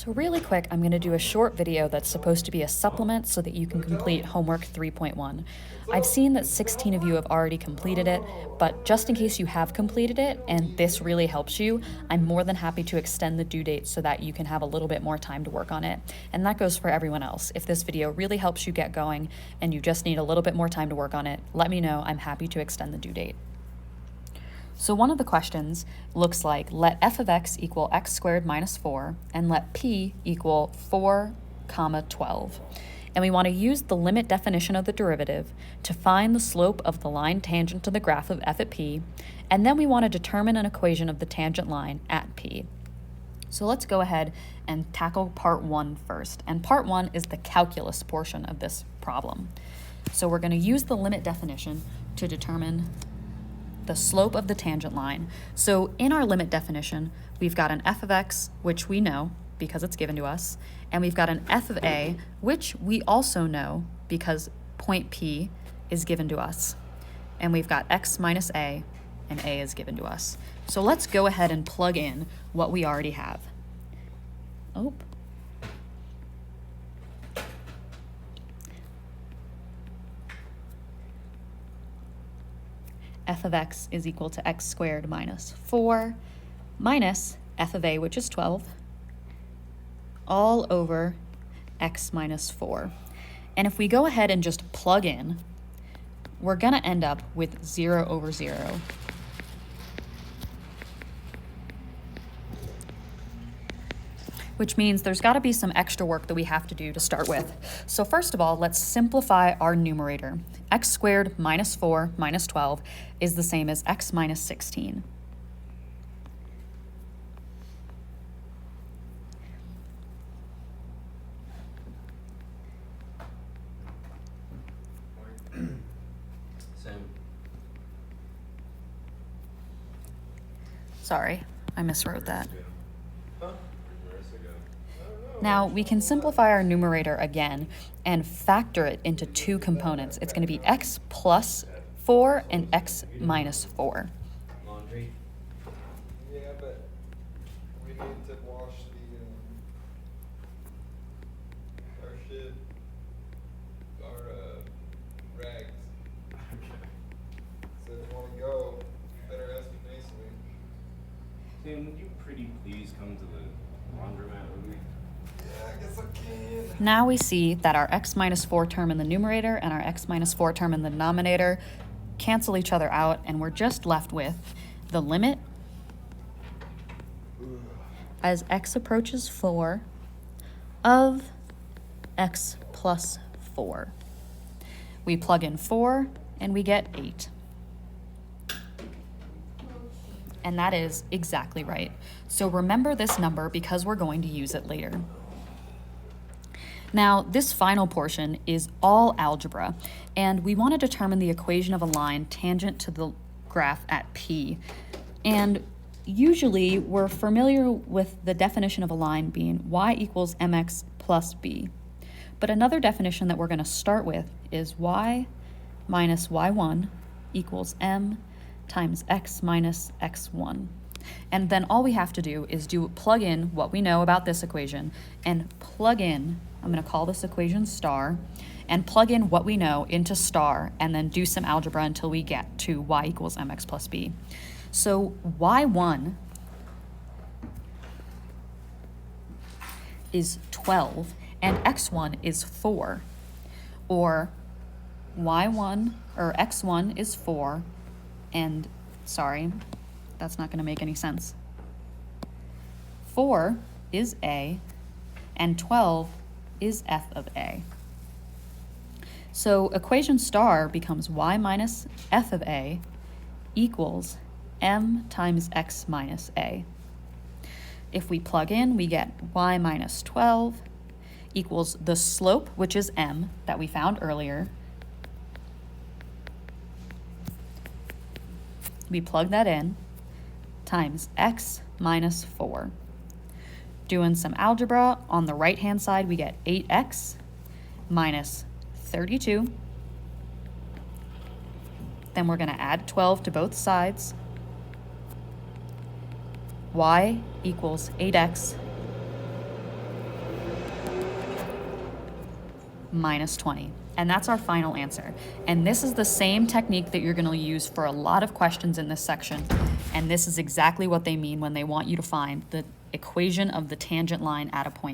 So really quick, I'm going to do a short video that's supposed to be a supplement so that you can complete homework 3.1. I've seen that 16 of you have already completed it, but just in case you have completed it and this really helps you, I'm more than happy to extend the due date so that you can have a little bit more time to work on it. And that goes for everyone else. If this video really helps you get going and you just need a little bit more time to work on it, let me know. I'm happy to extend the due date. So one of the questions looks like, let f of x equal x squared minus 4, and let p equal 4, 12. And we want to use the limit definition of the derivative to find the slope of the line tangent to the graph of f at p, and then we want to determine an equation of the tangent line at p. So let's go ahead and tackle part 1 first. And part 1 is the calculus portion of this problem. So we're going to use the limit definition to determine the slope of the tangent line. So in our limit definition, we've got an f of x, which we know because it's given to us, and we've got an f of a, which we also know because point P is given to us. And we've got x minus a, and a is given to us. So let's go ahead and plug in what we already have. Oh. F of x is equal to x squared minus 4 minus f of a, which is 12, all over x minus 4. And if we go ahead and just plug in, we're going to end up with 0 over 0. Which means there's got to be some extra work that we have to do to start with. So first of all, let's simplify our numerator. X squared minus 4 minus 12 is the same as x minus 16. Sorry, I miswrote that. Now, we can simplify our numerator again and factor it into two components. It's going to be x plus 4 and x minus 4. Laundry. Yeah, but we need to wash our shit, our rags. So if you want to go, you better ask Mason. Tim, would you pretty please come to the laundromat with me? Yeah, I guess I can. Now we see that our x minus 4 term in the numerator and our x minus 4 term in the denominator cancel each other out, and we're just left with the limit as x approaches 4 of x plus 4. We plug in 4 and we get 8. And that is exactly right. So remember this number because we're going to use it later. Now, this final portion is all algebra, and we want to determine the equation of a line tangent to the graph at P. And usually, we're familiar with the definition of a line being y equals mx plus b. But another definition that we're going to start with is y minus y1 equals m times x minus x1. And then all we have to do is plug in what we know about this equation and plug in, I'm going to call this equation star, and plug in what we know into star and then do some algebra until we get to y equals mx plus b. So y1 is 12 and x1 is 4, or y1 or x1 is 4 and, sorry, that's not going to make any sense. 4 is a, and 12 is f of a. So equation star becomes y minus f of a equals m times x minus a. If we plug in, we get y minus 12 equals the slope, which is m, that we found earlier. We plug that in, times x minus 4. Doing some algebra, on the right-hand side, we get 8x minus 32. Then we're going to add 12 to both sides. Y equals 8x minus 20. And that's our final answer. And this is the same technique that you're gonna use for a lot of questions in this section. And this is exactly what they mean when they want you to find the equation of the tangent line at a point.